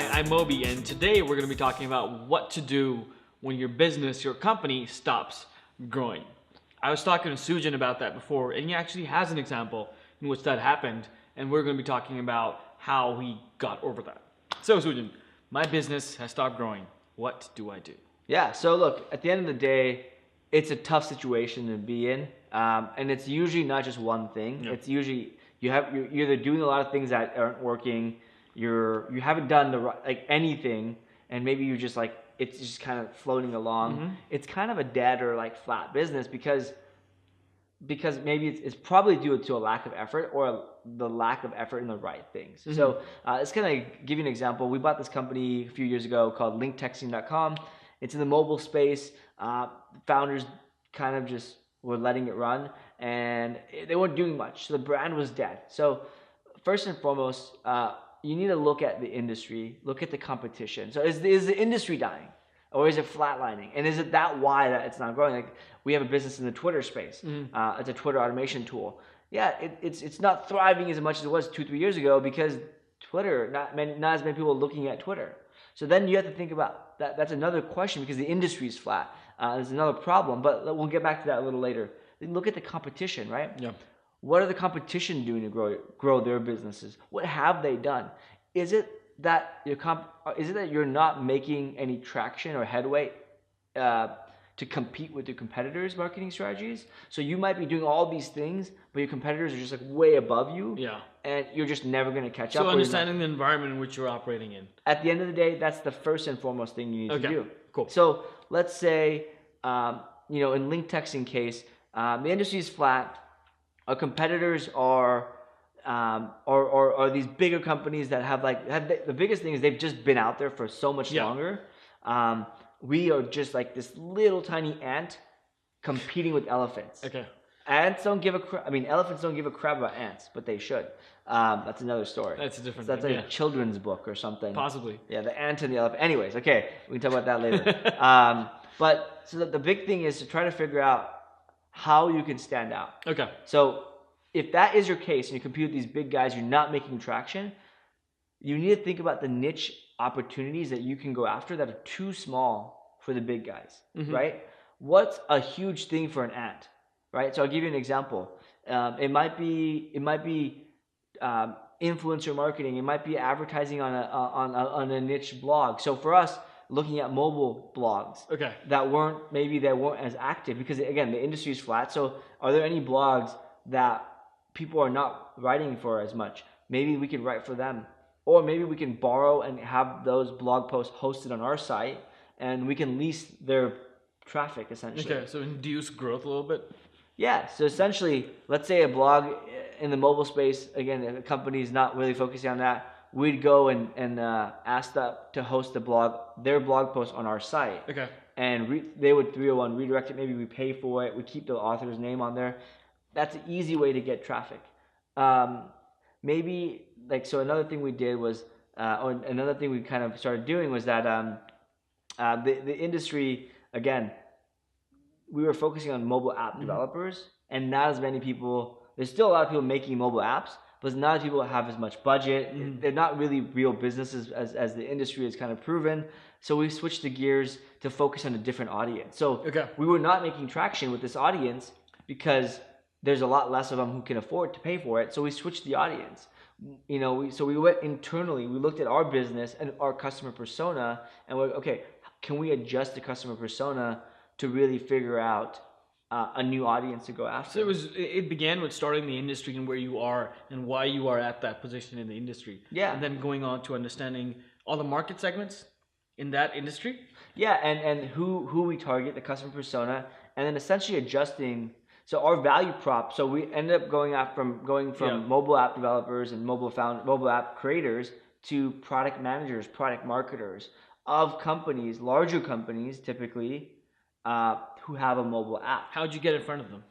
Hi, I'm Moby, and today we're going to be talking about what to do when your business, your company, stops growing. I was talking to Sujan about that before, and he actually has an example in which that happened, and we're going to be talking about how he got over that. So, Sujan, my business has stopped growing. What do I do? Yeah, so look, at the end of the day, it's a tough situation to be in, and it's usually not just one thing. Yeah. It's usually you're either doing a lot of things that aren't working, you haven't done anything, and maybe you just it's just kind of floating along. Mm-hmm. It's kind of a dead or flat business because maybe it's probably due to a lack of effort or the lack of effort in the right things. Mm-hmm. So it's kind of give you an example. We bought this company a few years ago called Linktexting.com. It's in the mobile space. Founders kind of just were letting it run, and they weren't doing much. So the brand was dead. So first and foremost, you need to look at the industry, look at the competition. So is the industry dying? Or is it flatlining? And is it why that it's not growing? Like we have a business in the Twitter space. Mm-hmm. It's a Twitter automation tool. Yeah, it's not thriving as much as it was 2-3 years ago because Twitter, not as many people are looking at Twitter. So then you have to think about that. That's another question because the industry is flat. There's another problem, but we'll get back to that a little later. Look at the competition, right? Yeah. What are the competition doing to grow their businesses? What have they done? Is it that you're not making any traction or headway to compete with your competitors' marketing strategies? So you might be doing all these things, but your competitors are just way above you. Yeah. And you're just never going to catch up. So understanding the environment in which you're operating in. At the end of the day, that's the first and foremost thing you need to do. Cool. So let's say, in link texting case, the industry is flat. Our competitors are these bigger companies that have the biggest thing is they've just been out there for so much longer. We are just like this little tiny ant competing with elephants. Okay. Ants don't give a crap. I mean, elephants don't give a crap about ants, but they should. That's another story. That's a different That's thing. like a children's book or something. Possibly. Yeah, the ant and the elephant. Anyways, okay, we can talk about that later. But so the big thing is to try to figure out how you can stand out. Okay. So if that is your case and you compete with these big guys, you're not making traction, you need to think about the niche opportunities that you can go after that are too small for the big guys, right? What's a huge thing for an ant, right? So I'll give you an example. It might be influencer marketing. It might be advertising on a niche blog. So for us, looking at mobile blogs that weren't as active because again the industry is flat. So are there any blogs that people are not writing for as much? Maybe we could write for them, or maybe we can borrow and have those blog posts hosted on our site, and we can lease their traffic essentially. Okay, so induce growth a little bit. Yeah, so essentially, let's say a blog in the mobile space, again, if a company is not really focusing on that, we'd go and ask that to host their blog post on our site. Okay. And they would 301 redirect it. Maybe we pay for it. We keep the author's name on there. That's an easy way to get traffic. So another thing we did was, or another thing we kind of started doing was that the industry, again, we were focusing on mobile app developers and not as many people. There's still a lot of people making mobile apps, but not as people have as much budget. They're not really real businesses as the industry has kind of proven. So we switched the gears to focus on a different audience. So we were not making traction with this audience because there's a lot less of them who can afford to pay for it. So we switched the audience. We went internally. We looked at our business and our customer persona, and we're okay. Can we adjust the customer persona to really figure out a new audience to go after? So it began with starting the industry and where you are and why you are at that position in the industry. Yeah. And then going on to understanding all the market segments in that industry. Yeah, and who we target, the customer persona, and then essentially adjusting. So our value prop. So we ended up going from mobile app developers and mobile app creators to product managers, product marketers of companies, larger companies typically, who have a mobile app. How'd you get in front of them?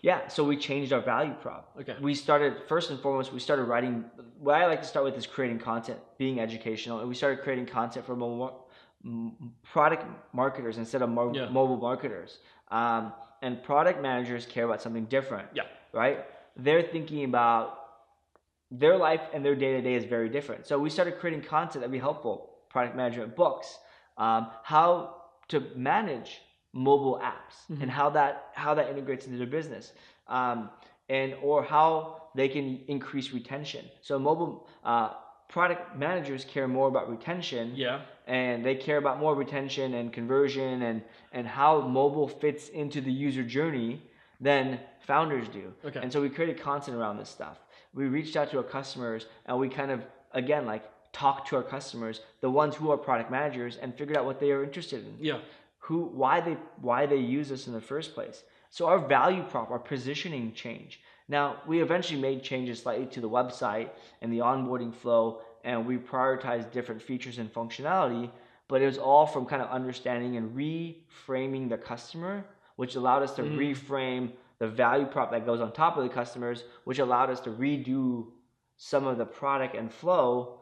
Yeah, so we changed our value prop. Okay. We started, first and foremost, writing. What I like to start with is creating content, being educational, and we started creating content for product marketers instead of mobile marketers. And product managers care about something different. Yeah. Right? They're thinking about their life and their day-to-day is very different. So we started creating content that'd be helpful, product management books, how to manage mobile apps and how that integrates into their business, and or how they can increase retention. So mobile product managers care more about retention, and they care about more retention and conversion and how mobile fits into the user journey than founders do. Okay. And so we created content around this stuff. We reached out to our customers and we kind of, again, like talked to our customers, the ones who are product managers, and figured out what they are interested in. Yeah. Why they use us in the first place. So our value prop, our positioning changed. Now, we eventually made changes slightly to the website and the onboarding flow, and we prioritized different features and functionality, but it was all from kind of understanding and reframing the customer, which allowed us to reframe the value prop that goes on top of the customers, which allowed us to redo some of the product and flow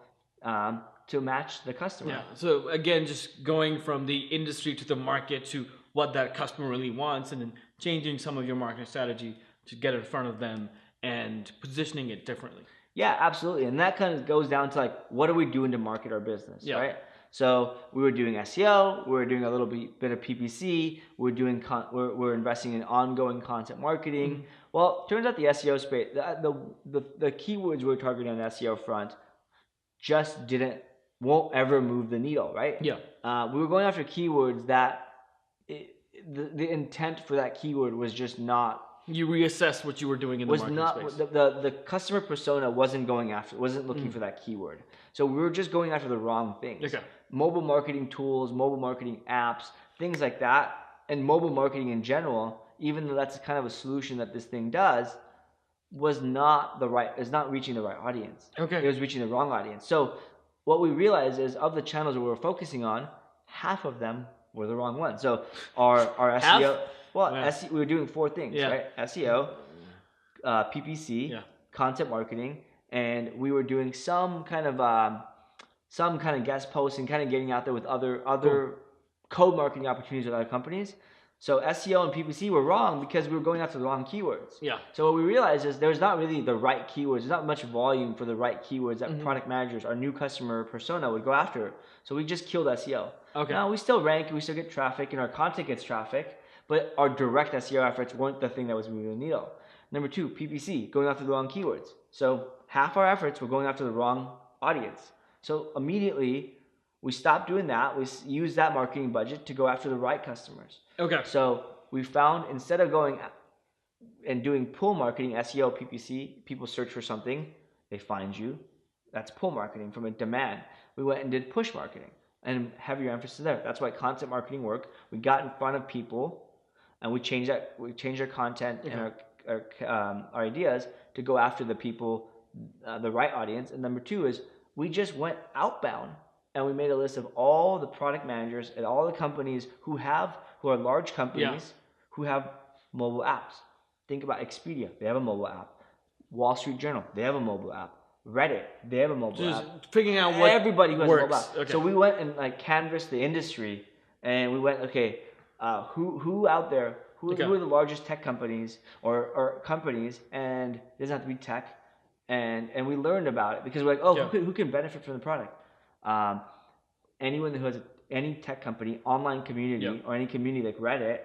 to match the customer. Yeah. So again, just going from the industry to the market to what that customer really wants, and then changing some of your marketing strategy to get in front of them and positioning it differently. Yeah, absolutely. And that kind of goes down to like, what are we doing to market our business, right? So we were doing SEO, we were doing a little bit of PPC, we're investing in ongoing content marketing. Well, turns out the SEO space, the keywords we were targeting on the SEO front just won't ever move the needle, right? Yeah. We were going after keywords that the intent for that keyword was just not. You reassessed what you were doing in the market space. The customer persona wasn't looking for that keyword. So we were just going after the wrong things. Okay. Mobile marketing tools, mobile marketing apps, things like that, and mobile marketing in general, even though that's kind of a solution that this thing does, is not reaching the right audience. Okay. It was reaching the wrong audience. So what we realized is, of the channels that we were focusing on, half of them were the wrong ones. So our SEO. Well, we were doing 4 things, right? SEO, PPC, content marketing, and we were doing some kind of guest posts and kind of getting out there with other co-marketing opportunities with other companies. So SEO and PPC were wrong because we were going after the wrong keywords. Yeah. So what we realized is there's not really the right keywords. There's not much volume for the right keywords that product managers, our new customer persona, would go after. So we just killed SEO. Okay. Now we still rank, we still get traffic, and our content gets traffic, but our direct SEO efforts weren't the thing that was moving the needle. Number 2, PPC, going after the wrong keywords. So half our efforts were going after the wrong audience. So immediately we stopped doing that. We used that marketing budget to go after the right customers. Okay. So we found, instead of going and doing pull marketing, SEO, PPC, people search for something, they find you. That's pull marketing from a demand. We went and did push marketing and heavier emphasis there. That's why content marketing worked. We got in front of people and we changed our content and our ideas to go after the people, the right audience. And number 2 is we just went outbound and we made a list of all the product managers at all the companies who are large companies who have mobile apps. Think about Expedia, they have a mobile app. Wall Street Journal, they have a mobile app. Reddit, they have a mobile app. Figuring out what everybody who has works. a mobile app. Okay. So we went and canvassed the industry, and we went, who out there, who are the largest tech companies or companies, and it doesn't have to be tech, and we learned about it because we're like, who can benefit from the product? Anyone who has any tech company, online community, or any community like Reddit,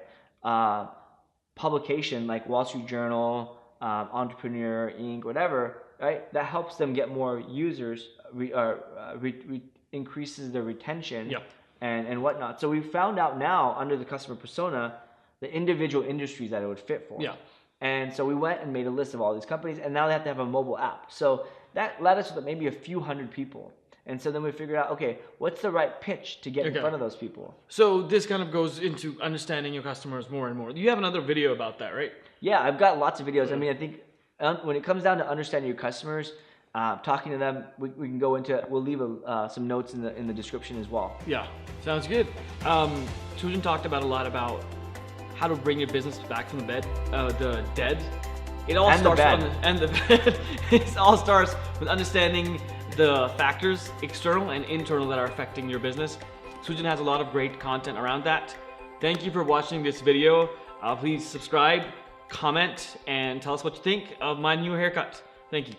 publication like Wall Street Journal, Entrepreneur Inc., whatever, right? That helps them get more users, increases their retention, and whatnot. So we found out now under the customer persona the individual industries that it would fit for. Yeah. And so we went and made a list of all these companies, and now they have to have a mobile app. So that led us with maybe a few hundred people. And so then we figured out, what's the right pitch to get in front of those people? So this kind of goes into understanding your customers more and more. You have another video about that, right? Yeah, I've got lots of videos. I mean, I think when it comes down to understanding your customers, talking to them, we can go into it. We'll leave some notes in the description as well. Yeah, sounds good. Sujan talked about a lot about how to bring your business back from the dead. It all starts it all starts with understanding the factors, external and internal, that are affecting your business. Sujan has a lot of great content around that. Thank you for watching this video. Please subscribe, comment, and tell us what you think of my new haircut. Thank you.